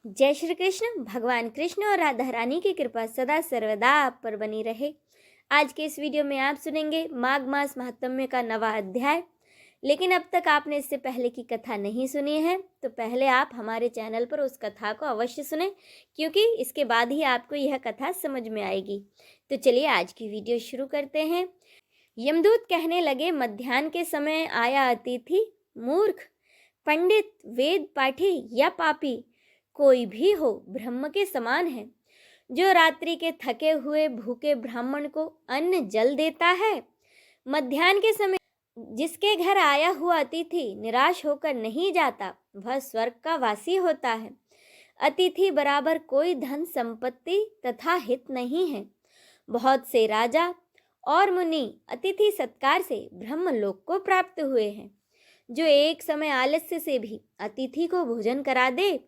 जय श्री कृष्ण। भगवान कृष्ण और राधा रानी की कृपा सदा सर्वदा आप पर बनी रहे। आज के इस वीडियो में आप सुनेंगे माघ मास महात्म्य का 9वां अध्याय। लेकिन अब तक आपने इससे पहले की कथा नहीं सुनी है तो पहले आप हमारे चैनल पर उस कथा को अवश्य सुने, क्योंकि इसके बाद ही आपको यह कथा समझ में आएगी। तो चलिए आज की वीडियो शुरू करते हैं। यमदूत कहने लगे, मध्याह्न के समय आया अतिथि मूर्ख, पंडित, वेद पाठी या पापी, कोई भी हो ब्रह्म के समान है। जो रात्रि के थके हुए भूखे ब्राह्मण को अन्न जल देता है, मध्याह्न के समय जिसके घर आया हुआ अतिथि निराश होकर नहीं जाता, वह स्वर्ग का वासी होता है। अतिथि बराबर कोई धन संपत्ति तथा हित नहीं है। बहुत से राजा और मुनि अतिथि सत्कार से ब्रह्मलोक को प्राप्त हुए हैं। जो एक समय आलस्य से भी अतिथि को भोजन करा दे,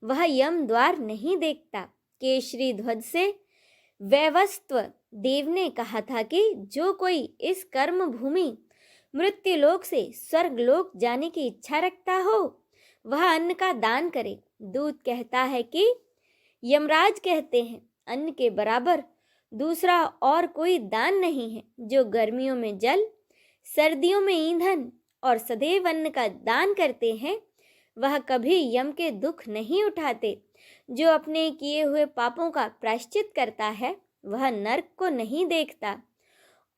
वह यम द्वार नहीं देखता। केशरी ध्वज से वैवस्व देव ने कहा था कि जो कोई इस कर्म भूमि मृत्युलोक से स्वर्गलोक जाने की इच्छा रखता हो, वह अन्न का दान करे। दूत कहता है कि यमराज कहते हैं, अन्न के बराबर दूसरा और कोई दान नहीं है। जो गर्मियों में जल, सर्दियों में ईंधन और सदैव अन्न का दान करते हैं, वह कभी यम के दुख नहीं उठाते। जो अपने किए हुए पापों का प्रायश्चित करता है, वह नरक को नहीं देखता,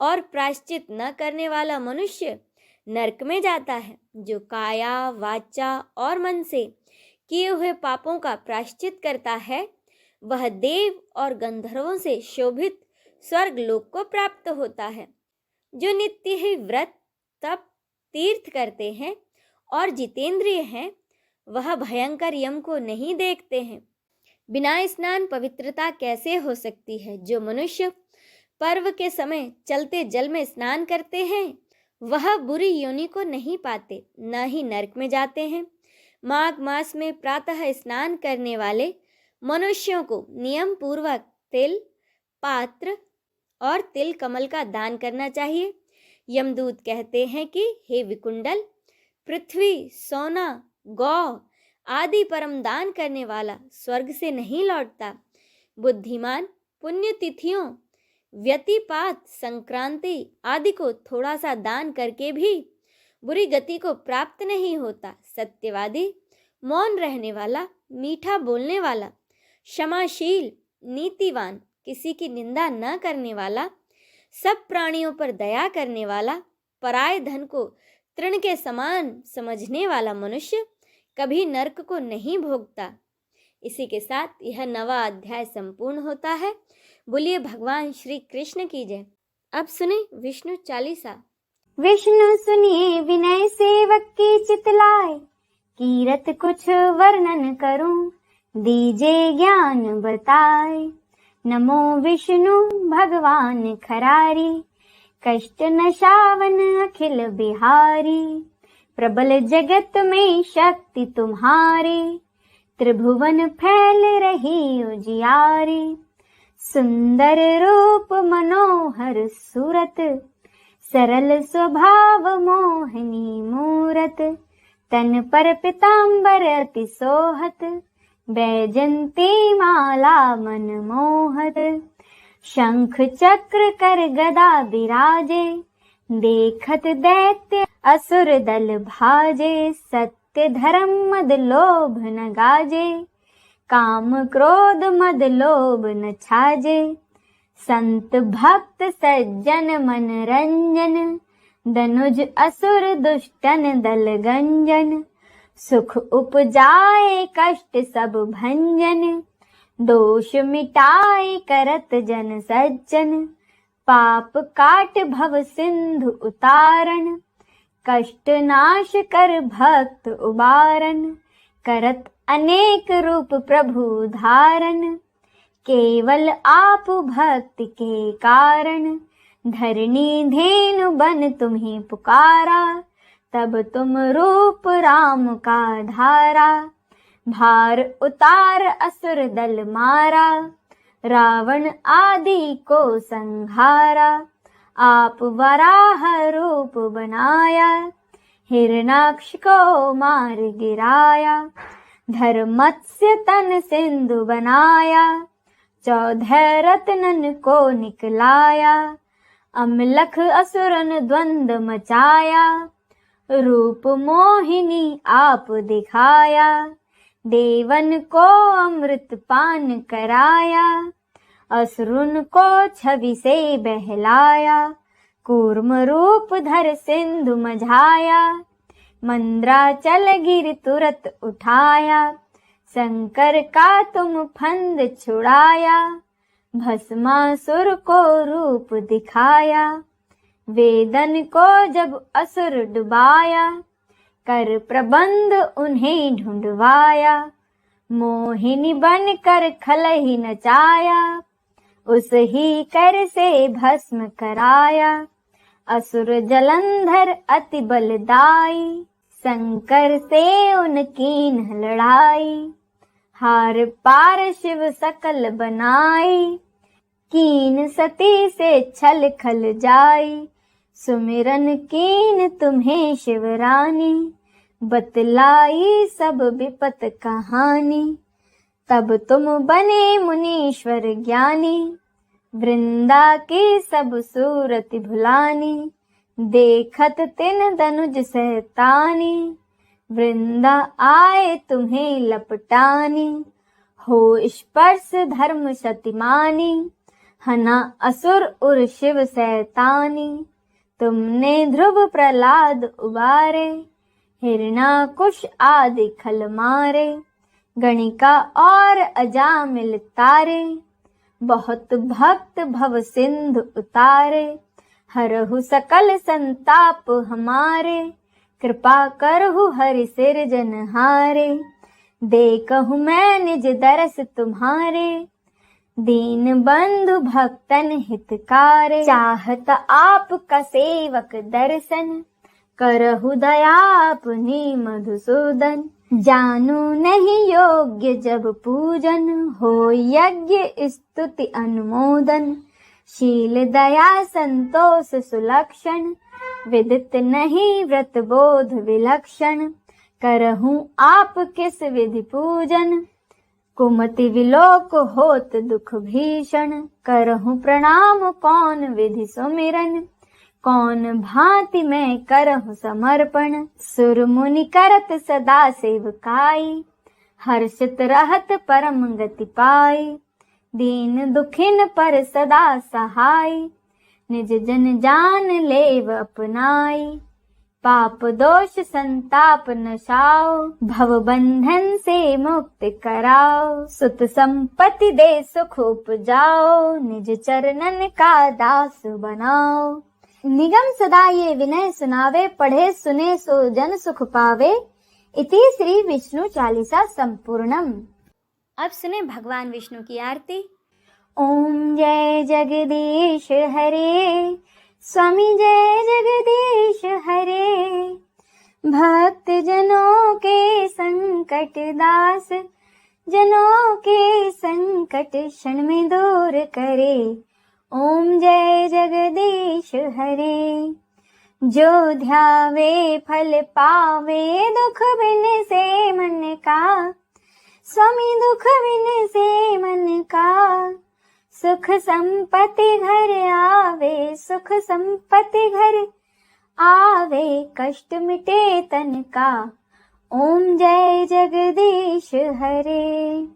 और प्रायश्चित न करने वाला मनुष्य नरक में जाता है। जो काया, वाचा और मन से किए हुए पापों का प्रायश्चित करता है, वह देव और गंधर्वों से शोभित स्वर्ग लोक को प्राप्त होता है। जो नित्य ही व्रत, तप, तीर्थ करते हैं और जितेंद्रिय हैं, वह भयंकर यम को नहीं देखते हैं। बिना स्नान पवित्रता कैसे हो सकती है? जो मनुष्य पर्व के समय चलते जल में स्नान करते हैं, वह बुरी योनि को नहीं पाते, न ही नरक में जाते हैं। माघ मास में प्रातः स्नान करने वाले मनुष्यों को नियम पूर्वक तिल, पात्र और तिल कमल का दान करना चाहिए। यमदूत कहते हैं कि हे विकुंडल, पृथ्वी, सोना, गौ आदि परम दान करने वाला स्वर्ग से नहीं लौटता। बुद्धिमान पुण्यतिथियों, व्यतिपात, संक्रांति आदि को थोड़ा सा दान करके भी बुरी गति को प्राप्त नहीं होता। सत्यवादी, मौन रहने वाला, मीठा बोलने वाला, क्षमाशील, नीतिवान, किसी की निंदा न करने वाला, सब प्राणियों पर दया करने वाला, पराये धन को तृण के समान समझने वाला मनुष्य कभी नरक को नहीं भोगता। इसी के साथ यह 9वां अध्याय संपूर्ण होता है। बोलिए भगवान श्री कृष्ण की जय। अब सुने विष्णु चालीसा। विष्णु सुनिए विनय सेवक की चितलाए, कीरत कुछ वर्णन करूं, दीजे ज्ञान बताए। नमो विष्णु भगवान खरारी, कष्ट नशावन अखिल बिहारी। प्रबल जगत में शक्ति तुम्हारी, त्रिभुवन फैल रही उजियारी। सुंदर रूप मनोहर सूरत, सरल स्वभाव मोहिनी मूरत। तन पर पीतांबर अति सोहत, बैजंती माला मन मोहत। शंख चक्र कर गदा विराजे, देखत दैत्य असुर दल भाजे। सत्य धर्म मद लोभ न गाजे, काम क्रोध मद लोभ न छाजे। संत भक्त सज्जन मन रंजन, दनुज असुर दुष्टन दल गंजन। सुख उपजाए कष्ट सब भंजन, दोष मिटाए करत जन सज्जन। पाप काट भव सिंधु उतारण, कष्ट नाश कर भक्त उबारन। करत अनेक रूप प्रभु धारण, केवल आप भक्ति के कारण। धरणी धेनु बन तुम्हें पुकारा, तब तुम रूप राम का धारा। भार उतार असुर दल मारा, रावण आदि को संहारा। आप वराह रूप बनाया, हिरणाक्ष को मार गिराया। धर मत्स्य तन सिंधु बनाया, 14 रत्नन को निकलाया। अमलख असुरन द्वंद मचाया, रूप मोहिनी आप दिखाया। देवन को अमृत पान कराया, असुरन को छवि से बहलाया। कूर्म रूप धर सिंधु मझाया, मंद्राचल गिर तुरत उठाया। शंकर का तुम फंद छुड़ाया, भस्मासुर को रूप दिखाया। वेदन को जब असुर डुबाया, कर प्रबंध उन्हें ढूंढवाया। मोहिनी बन कर खलहि नचाया, उस ही कर से भस्म कराया। असुर जलंधर अति बलदाई, शंकर से उनकी न लड़ाई। हार पार शिव सकल बनाई, कीन सती से छल खल जाई। सुमिरन कीन तुम्हें शिवरानी, बतलाई सब विपत कहानी। तब तुम बने मुनीश्वर ज्ञानी, वृंदा की सब सूरत भुलानी। देखत तिन दनुज सहतानी, वृंदा आए तुम्हें लपटानी। हो स्पर्श धर्म शतिमानी, हना असुर उर शिव सैतानी। तुमने ध्रुव प्रहलाद उबारे, हिरणाकुश आदि खल मारे। गणिका और अजामिल तारे, बहुत भक्त भव सिंधु उतारे। हरहु सकल संताप हमारे, कृपा करहु हरि सिरजनहारे। देखहु मैं निज दरस तुम्हारे, दीन बंधु भक्तन हितकारे। चाहत आपका सेवक दर्शन, करहु दया अपनी मधुसूदन। जानू नहीं योग्य जब पूजन, हो यज्ञ स्तुति अनुमोदन। शील दया संतोष सुलक्षण, विदित नहीं व्रत बोध विलक्षण। करहूं आप किस विधि पूजन, कुमति विलोक होत दुख भीषण। करहूं प्रणाम कौन विधि सुमिरन, कौन भांति मैं करहूं समर्पण। सुर मुनि करत सदा सेवकाई, हर्षित रहत परम गति पाई। दीन दुखिन पर सदा सहाय, निज जन जान लेव अपनाई। पाप दोष संताप नशाओ, भव बंधन से मुक्त कराओ। सुत संपत्ति दे सुख उपजाओ, निज चरणन का दास बनाओ। निगम सदा ये विनय सुनावे, पढ़े सुने सो जन सुख पावे। इति श्री विष्णु चालीसा संपूर्णम। अब सुने भगवान विष्णु की आरती। ओम जय जगदीश हरे, स्वामी जय जगदीश हरे। भक्त जनों के संकट दास, जनों के संकट क्षण में दूर करे। ओम जय जगदीश हरे। जो ध्यावे फल पावे, दुख बिन से मन का। स्वामी दुख बिन से मन का, सुख संपत्ति घर आवे। सुख संपत्ति घर आवे, कष्ट मिटे तन का। ओम जय जगदीश हरे।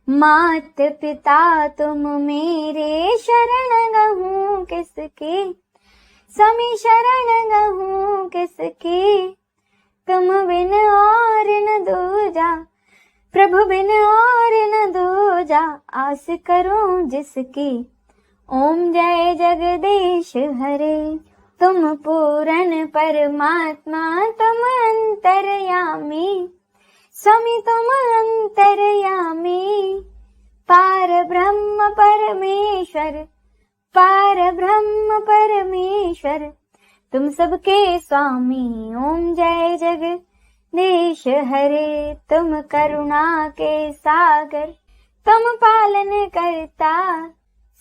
मात पिता तुम मेरे, शरण गहूँ किसके। स्वामी शरण गहूँ किसके, तुम बिन और न दूजा। प्रभु बिन और न दूजा, आस करूं जिसकी। ओम जय जगदीश हरे। तुम पूर्ण परमात्मा, तुम अंतर्यामी। स्वामी तुम अंतर्यामी, पार ब्रह्म परमेश्वर। पार ब्रह्म परमेश्वर, तुम सबके स्वामी। ओम जय जगदीश हरे। तुम करुणा के सागर, तुम पालन करता।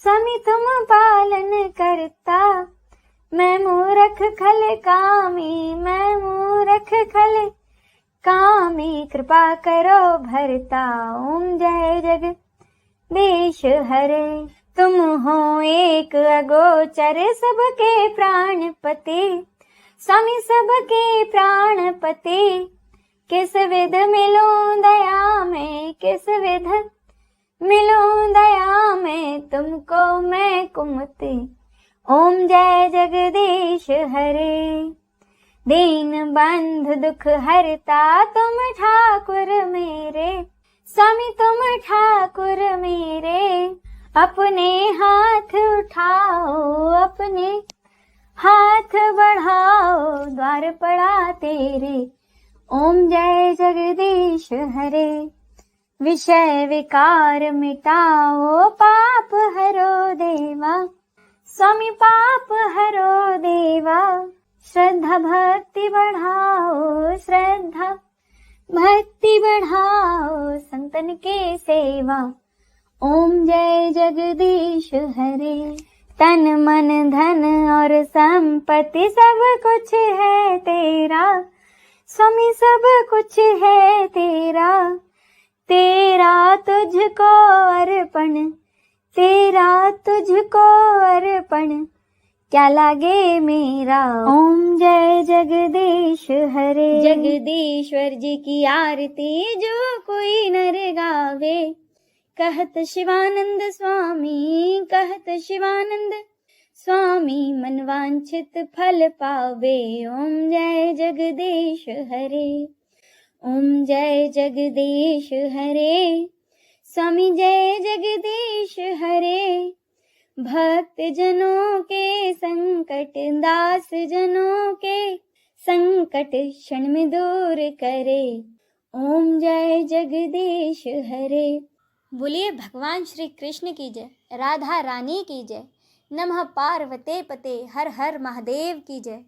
स्वामी तुम पालन करता। मैं मूर्ख खल कामी, मैं मूर्ख खल कामी कृपा करो भरता, ओम जय जगदीश हरे। तुम हो एक अगोचर सबके प्राणपति, स्वामी सबके प्राणपति। किस विध मिलूं दया में, किस विध मिलूं दया में, तुमको मैं कुमति, ओम जय जगदीश हरे। दीन बंधु दुख हरता तुम ठाकुर मेरे, स्वामी तुम ठाकुर मेरे। अपने हाथ उठाओ, अपने हाथ बढ़ाओ, द्वार पड़ा तेरे, ओम जय जगदीश हरे। विषय विकार मिटाओ, पाप हरो देवा, स्वामी पाप हरो देवा। श्रद्धा भक्ति बढ़ाओ, श्रद्धा भक्ति बढ़ाओ, संतन के सेवा, ओम जय जगदीश हरे। तन मन धन और संपत्ति सब कुछ है तेरा, स्वामी सब कुछ है तेरा। तेरा तुझको अर्पण, तेरा तुझको अर्पण, क्या लागे मेरा, ओम जय जगदीश हरे। जगदीश्वर जी की आरती जो कोई नर गावे, कहत शिवानंद स्वामी, कहत शिवानंद स्वामी, मनवांछित फल पावे, ओम जय जगदीश हरे, ओम जय जगदीश हरे। स्वामी जय जगदीश हरे। भक्त जनों के संकट, दास जनों के संकट, क्षण में दूर करे, ओम जय जगदीश हरे। बोलिए भगवान श्री कृष्ण की जय, राधा रानी की जय, नमः पार्वते पते, हर हर महादेव की जय।